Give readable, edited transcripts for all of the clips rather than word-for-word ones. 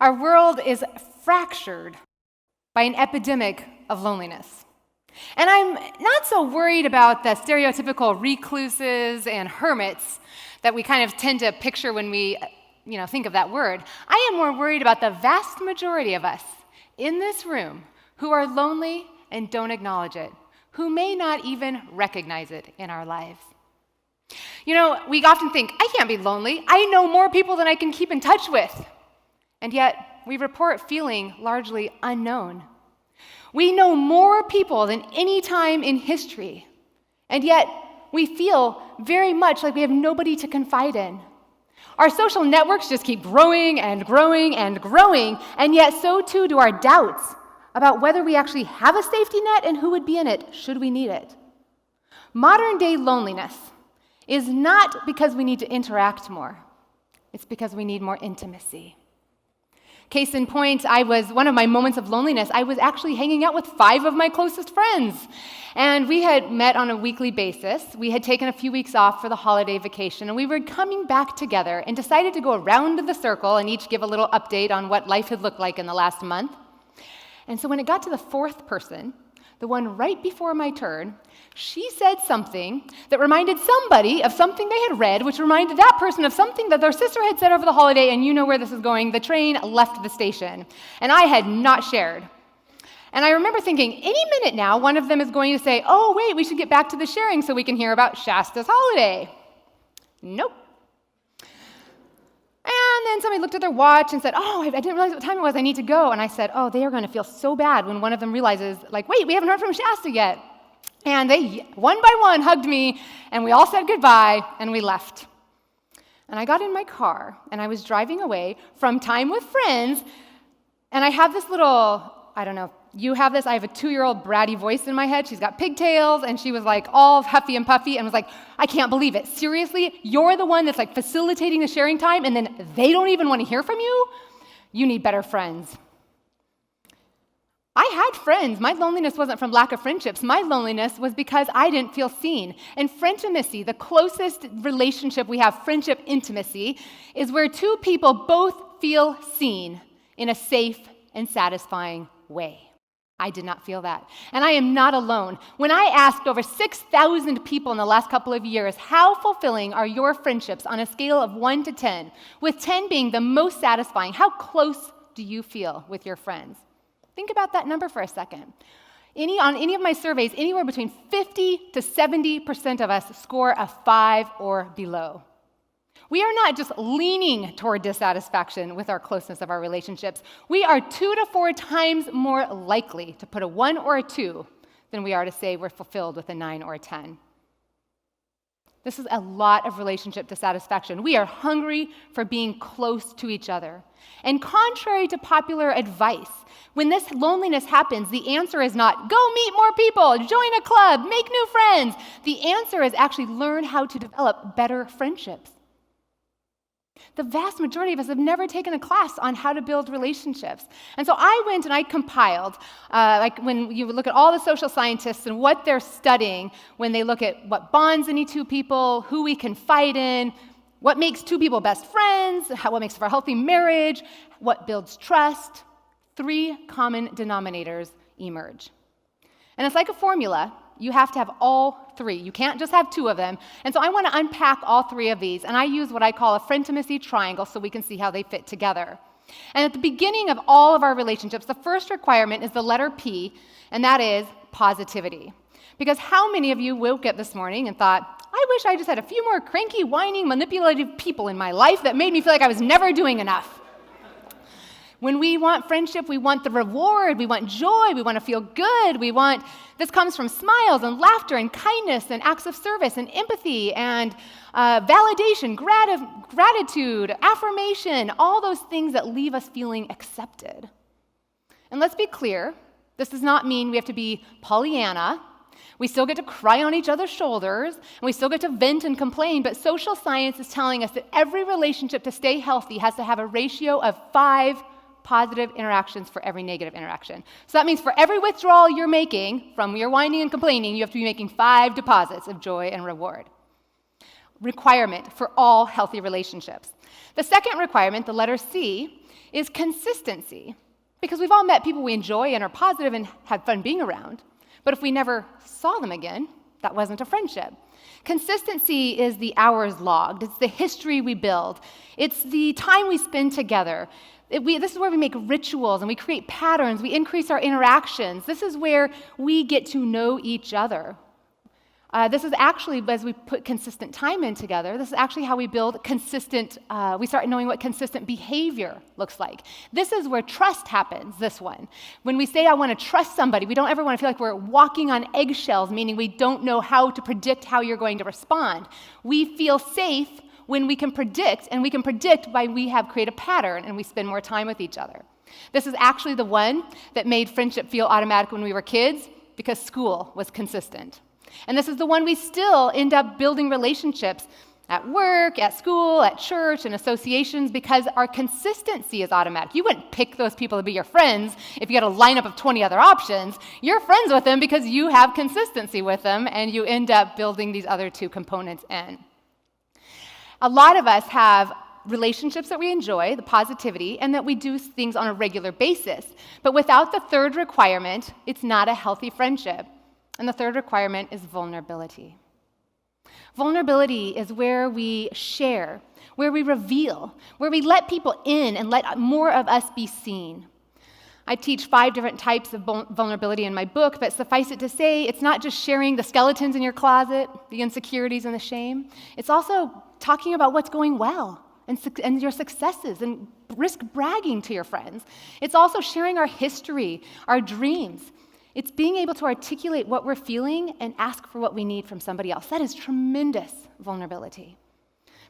Our world is fractured by an epidemic of loneliness. And I'm not so worried about the stereotypical recluses and hermits that we kind of tend to picture when we think of that word. I am more worried about the vast majority of us in this room who are lonely and don't acknowledge it, who may not even recognize it in our lives. We often think, I can't be lonely. I know more people than I can keep in touch with. And yet, we report feeling largely unknown. We know more people than any time in history. And yet, we feel very much like we have nobody to confide in. Our social networks just keep growing and growing and growing, and yet so too do our doubts about whether we actually have a safety net and who would be in it should we need it. Modern-day loneliness is not because we need to interact more. It's because we need more intimacy. Case in point, one of my moments of loneliness, I was actually hanging out with 5 of my closest friends. And we had met on a weekly basis. We had taken a few weeks off for the holiday vacation, and we were coming back together and decided to go around the circle and each give a little update on what life had looked like in the last month. And so when it got to the 4th person, the one right before my turn, she said something that reminded somebody of something they had read, which reminded that person of something that their sister had said over the holiday, and you know where this is going. The train left the station, and I had not shared. And I remember thinking, any minute now, one of them is going to say, oh, wait, we should get back to the sharing so we can hear about Shasta's holiday. Nope. And then somebody looked at their watch and said, oh, I didn't realize what time it was, I need to go. And I said, oh, they are going to feel so bad when one of them realizes, wait, we haven't heard from Shasta yet. And they, one by one, hugged me, and we all said goodbye, and we left. And I got in my car, and I was driving away from time with friends, and I have this little, I don't know if you have this, I have a 2-year-old bratty voice in my head. She's got pigtails, and she was all huffy and puffy, and was like, I can't believe it. Seriously? You're the one that's facilitating the sharing time, and then they don't even want to hear from you? You need better friends. I had friends. My loneliness wasn't from lack of friendships. My loneliness was because I didn't feel seen. And frientimacy, the closest relationship we have, friendship intimacy, is where 2 people both feel seen in a safe and satisfying way. I did not feel that. And I am not alone. When I asked over 6,000 people in the last couple of years, how fulfilling are your friendships on a scale of 1 to 10, with 10 being the most satisfying, how close do you feel with your friends? Think about that number for a second. On any of my surveys, anywhere between 50 to 70% of us score a 5 or below. We are not just leaning toward dissatisfaction with our closeness of our relationships. We are 2 to 4 times more likely to put a 1 or a 2 than we are to say we're fulfilled with a 9 or a 10. This is a lot of relationship dissatisfaction. We are hungry for being close to each other. And contrary to popular advice, when this loneliness happens, the answer is not, go meet more people, join a club, make new friends. The answer is actually learn how to develop better friendships. The vast majority of us have never taken a class on how to build relationships. And so I went and I compiled, when you look at all the social scientists and what they're studying, when they look at what bonds any 2 people, who we confide in, what makes 2 people best friends, what makes for a healthy marriage, what builds trust, 3 common denominators emerge. And it's like a formula. You have to have all 3. You can't just have 2 of them. And so I want to unpack all 3 of these, and I use what I call a frientimacy triangle so we can see how they fit together. And at the beginning of all of our relationships, the first requirement is the letter P, and that is positivity. Because how many of you woke up this morning and thought, I wish I just had a few more cranky, whining, manipulative people in my life that made me feel like I was never doing enough? When we want friendship, we want the reward, we want joy, we want to feel good, this comes from smiles and laughter and kindness and acts of service and empathy and validation, gratitude, affirmation, all those things that leave us feeling accepted. And let's be clear, this does not mean we have to be Pollyanna. We still get to cry on each other's shoulders, and we still get to vent and complain, but social science is telling us that every relationship to stay healthy has to have a ratio of 5 positive interactions for every negative interaction. So that means for every withdrawal you're making from your whining and complaining, you have to be making 5 deposits of joy and reward. requirement for all healthy relationships. The second requirement, the letter C, is consistency. Because we've all met people we enjoy and are positive and had fun being around. But if we never saw them again, that wasn't a friendship. Consistency is the hours logged. It's the history we build. It's the time we spend together. This is where we make rituals and we create patterns. We increase our interactions. This is where we get to know each other. This is actually, as we put consistent time in together, this is actually how we build we start knowing what consistent behavior looks like. This is where trust happens, this one. When we say, I want to trust somebody, we don't ever want to feel like we're walking on eggshells, meaning we don't know how to predict how you're going to respond. We feel safe when we can predict, and we can predict by we have create a pattern and we spend more time with each other. This is actually the one that made friendship feel automatic when we were kids because school was consistent. And this is the one we still end up building relationships at work, at school, at church, and associations because our consistency is automatic. You wouldn't pick those people to be your friends if you had a lineup of 20 other options. You're friends with them because you have consistency with them, and you end up building these other two components in. A lot of us have relationships that we enjoy, the positivity, and that we do things on a regular basis. But without the third requirement, it's not a healthy friendship. And the third requirement is vulnerability. Vulnerability is where we share, where we reveal, where we let people in and let more of us be seen. I teach 5 different types of vulnerability in my book, but suffice it to say, it's not just sharing the skeletons in your closet, the insecurities and the shame. It's also talking about what's going well and your successes and risk bragging to your friends. It's also sharing our history, our dreams. It's being able to articulate what we're feeling and ask for what we need from somebody else. That is tremendous vulnerability.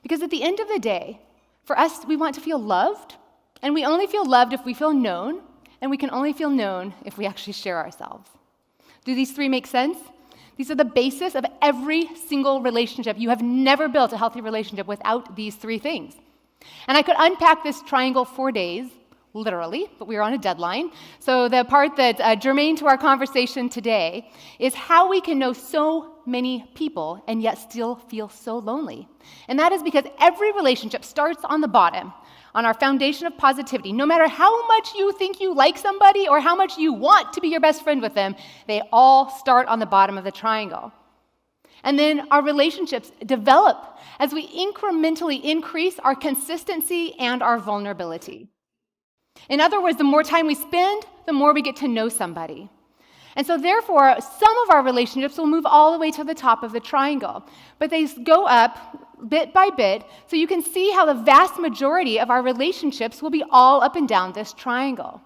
Because at the end of the day, for us, we want to feel loved, and we only feel loved if we feel known, and we can only feel known if we actually share ourselves. Do these 3 make sense? These are the basis of every single relationship. You have never built a healthy relationship without these 3 things. And I could unpack this triangle for days, literally, but we are on a deadline. So the part that's germane to our conversation today is how we can know so many people and yet still feel so lonely. And that is because every relationship starts on the bottom, on our foundation of positivity. No matter how much you think you like somebody or how much you want to be your best friend with them, they all start on the bottom of the triangle. And then our relationships develop as we incrementally increase our consistency and our vulnerability. In other words, the more time we spend, the more we get to know somebody. And so therefore, some of our relationships will move all the way to the top of the triangle. But they go up bit by bit, so you can see how the vast majority of our relationships will be all up and down this triangle.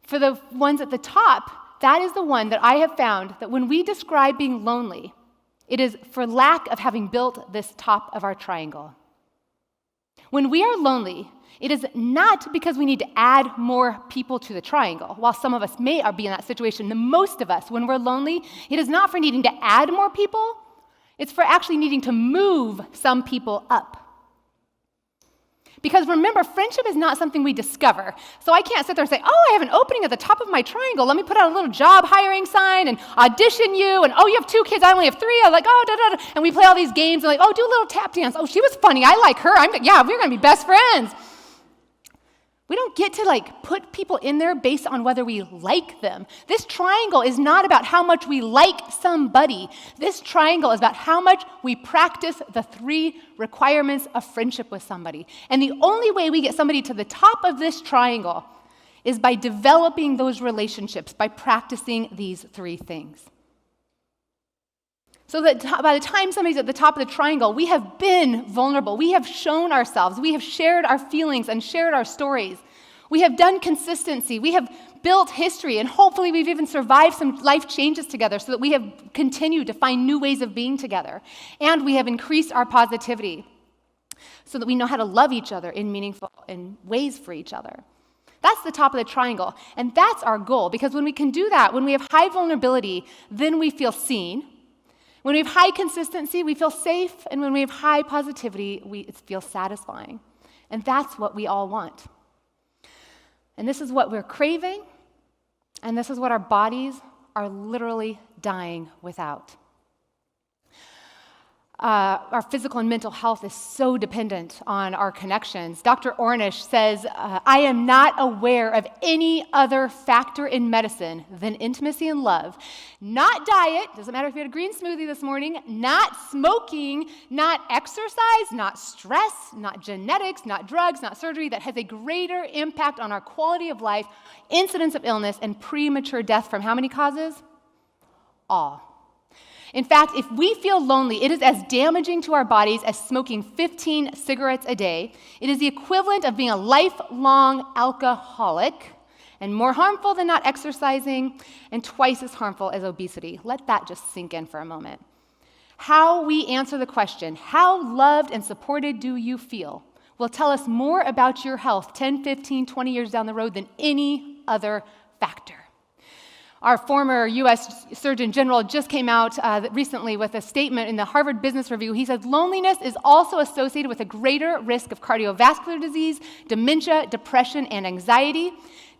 For the ones at the top, that is the one that I have found that when we describe being lonely, it is for lack of having built this top of our triangle. When we are lonely, it is not because we need to add more people to the triangle. While some of us may be in that situation, the most of us, when we're lonely, it is not for needing to add more people. It's for actually needing to move some people up. Because remember, friendship is not something we discover. So I can't sit there and say, oh, I have an opening at the top of my triangle. Let me put out a little job hiring sign and audition you. And, oh, you have 2 kids. I only have 3. I'm like, oh, da, da, da. And we play all these games. And like, oh, do a little tap dance. Oh, she was funny. I like her. Yeah, we're going to be best friends. We don't get to put people in there based on whether we like them. This triangle is not about how much we like somebody. This triangle is about how much we practice the 3 requirements of friendship with somebody. And the only way we get somebody to the top of this triangle is by developing those relationships, by practicing these 3 things. So that by the time somebody's at the top of the triangle, we have been vulnerable. We have shown ourselves. We have shared our feelings and shared our stories. We have done consistency. We have built history, and hopefully we've even survived some life changes together so that we have continued to find new ways of being together. And we have increased our positivity so that we know how to love each other in meaningful ways for each other. That's the top of the triangle, and that's our goal, because when we can do that, when we have high vulnerability, then we feel seen. When we have high consistency, we feel safe, and when we have high positivity, it feels satisfying. And that's what we all want. And this is what we're craving, and this is what our bodies are literally dying without. our physical and mental health is so dependent on our connections. Dr. Ornish says, I am not aware of any other factor in medicine than intimacy and love. Not diet, doesn't matter if you had a green smoothie this morning, not smoking, not exercise, not stress, not genetics, not drugs, not surgery, that has a greater impact on our quality of life, incidence of illness, and premature death from how many causes? All. In fact, if we feel lonely, it is as damaging to our bodies as smoking 15 cigarettes a day. It is the equivalent of being a lifelong alcoholic, and more harmful than not exercising, and twice as harmful as obesity. Let that just sink in for a moment. How we answer the question, how loved and supported do you feel, will tell us more about your health 10, 15, 20 years down the road than any other factor. Our former U.S. Surgeon General just came out recently with a statement in the Harvard Business Review. He says loneliness is also associated with a greater risk of cardiovascular disease, dementia, depression, and anxiety.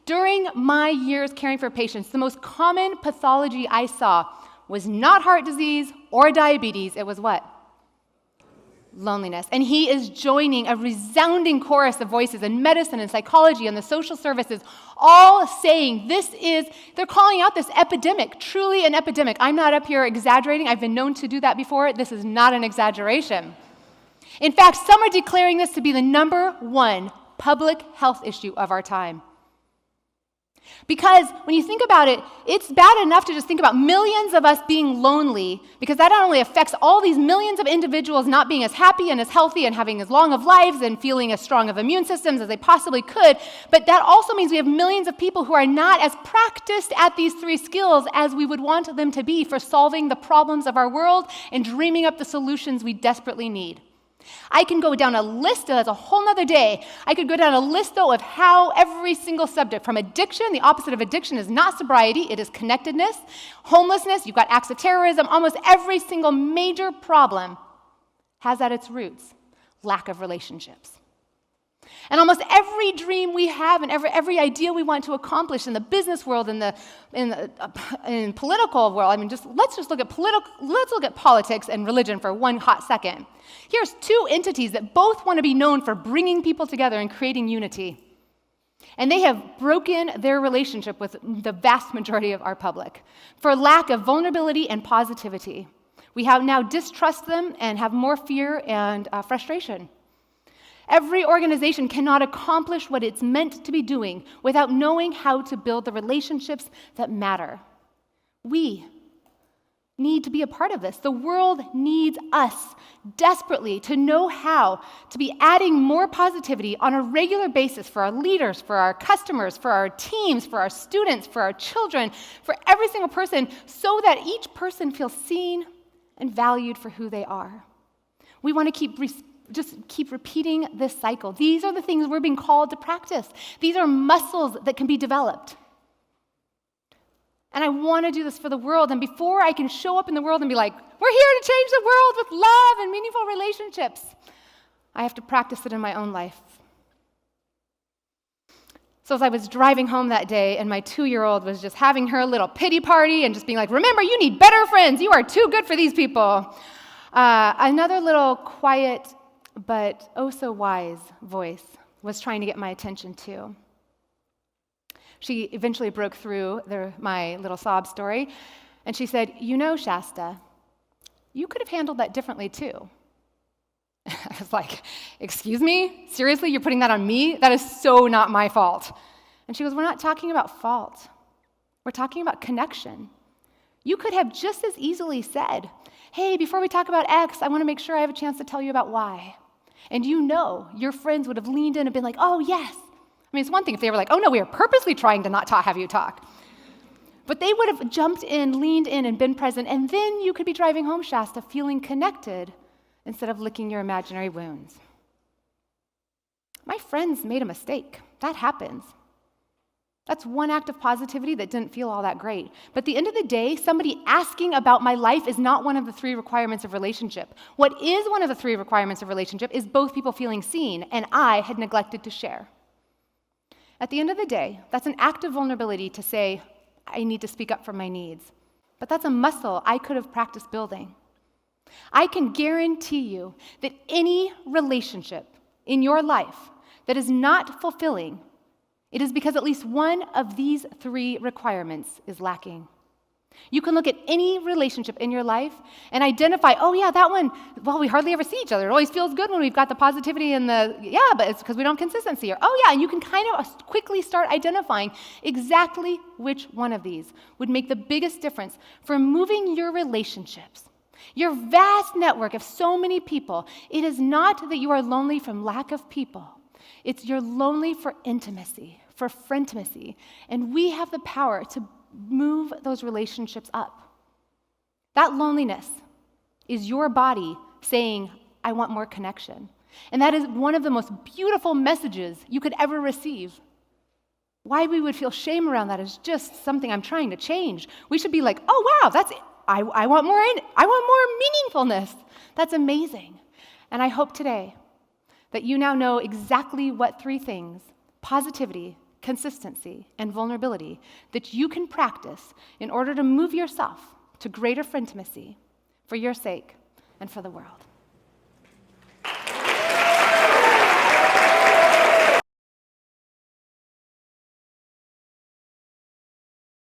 During my years caring for patients, the most common pathology I saw was not heart disease or diabetes. It was what? Loneliness. And he is joining a resounding chorus of voices in medicine and psychology and the social services, all saying they're calling out this epidemic, truly an epidemic. I'm not up here exaggerating. I've been known to do that before. This is not an exaggeration. In fact, some are declaring this to be the number one public health issue of our time. Because when you think about it, it's bad enough to just think about millions of us being lonely, because that not only affects all these millions of individuals not being as happy and as healthy and having as long of lives and feeling as strong of immune systems as they possibly could, but that also means we have millions of people who are not as practiced at these three skills as we would want them to be for solving the problems of our world and dreaming up the solutions we desperately need. I can go down a list, that's a whole nother day. I could go down a list, though, of how every single subject, from addiction, the opposite of addiction is not sobriety, it is connectedness, homelessness, you've got acts of terrorism, almost every single major problem has at its roots lack of relationships. And almost every dream we have and every idea we want to accomplish in the business world, in political world, let's look at politics and religion for one hot second. Here's two entities that both want to be known for bringing people together and creating unity. And they have broken their relationship with the vast majority of our public for lack of vulnerability and positivity. We have now distrust them and have more fear and frustration. Every organization cannot accomplish what it's meant to be doing without knowing how to build the relationships that matter. We need to be a part of this. The world needs us desperately to know how to be adding more positivity on a regular basis for our leaders, for our customers, for our teams, for our students, for our children, for every single person, so that each person feels seen and valued for who they are. We want to keep repeating this cycle. These are the things we're being called to practice. These are muscles that can be developed. And I want to do this for the world. And before I can show up in the world and be like, we're here to change the world with love and meaningful relationships, I have to practice it in my own life. So as I was driving home that day, and my 2-year-old was just having her little pity party and just being like, remember, you need better friends. You are too good for these people. Another little quiet but oh so wise voice was trying to get my attention too. She eventually broke through my little sob story, and she said, you know, Shasta, you could have handled that differently too. I was like, excuse me? Seriously, you're putting that on me? That is so not my fault. And she goes, we're not talking about fault. We're talking about connection. You could have just as easily said, hey, before we talk about X, I want to make sure I have a chance to tell you about Y. And you know your friends would have leaned in and been like, oh, yes. I mean, it's one thing if they were like, oh, no, we are purposely trying to not have you talk. But they would have jumped in, leaned in, and been present, and then you could be driving home, Shasta, feeling connected instead of licking your imaginary wounds. My friends made a mistake. That happens. That's one act of positivity that didn't feel all that great. But at the end of the day, somebody asking about my life is not one of the 3 requirements of relationship. What is one of the 3 requirements of relationship is both people feeling seen, and I had neglected to share. At the end of the day, that's an act of vulnerability to say, I need to speak up for my needs. But that's a muscle I could have practiced building. I can guarantee you that any relationship in your life that is not fulfilling, it is because at least one of these 3 requirements is lacking. You can look at any relationship in your life and identify, oh yeah, that one, well, we hardly ever see each other. It always feels good when we've got the positivity and but it's because we don't have consistency. Or, oh yeah, and you can kind of quickly start identifying exactly which one of these would make the biggest difference for moving your relationships. Your vast network of so many people, it is not that you are lonely from lack of people. It's you're lonely for intimacy, for frientimacy. And we have the power to move those relationships up. That loneliness is your body saying, I want more connection. And that is one of the most beautiful messages you could ever receive. Why we would feel shame around that is just something I'm trying to change. We should be like, oh wow, that's it. I want more meaningfulness. That's amazing. And I hope today that you now know exactly what 3 things, positivity, consistency, and vulnerability, that you can practice in order to move yourself to greater frientimacy for your sake and for the world.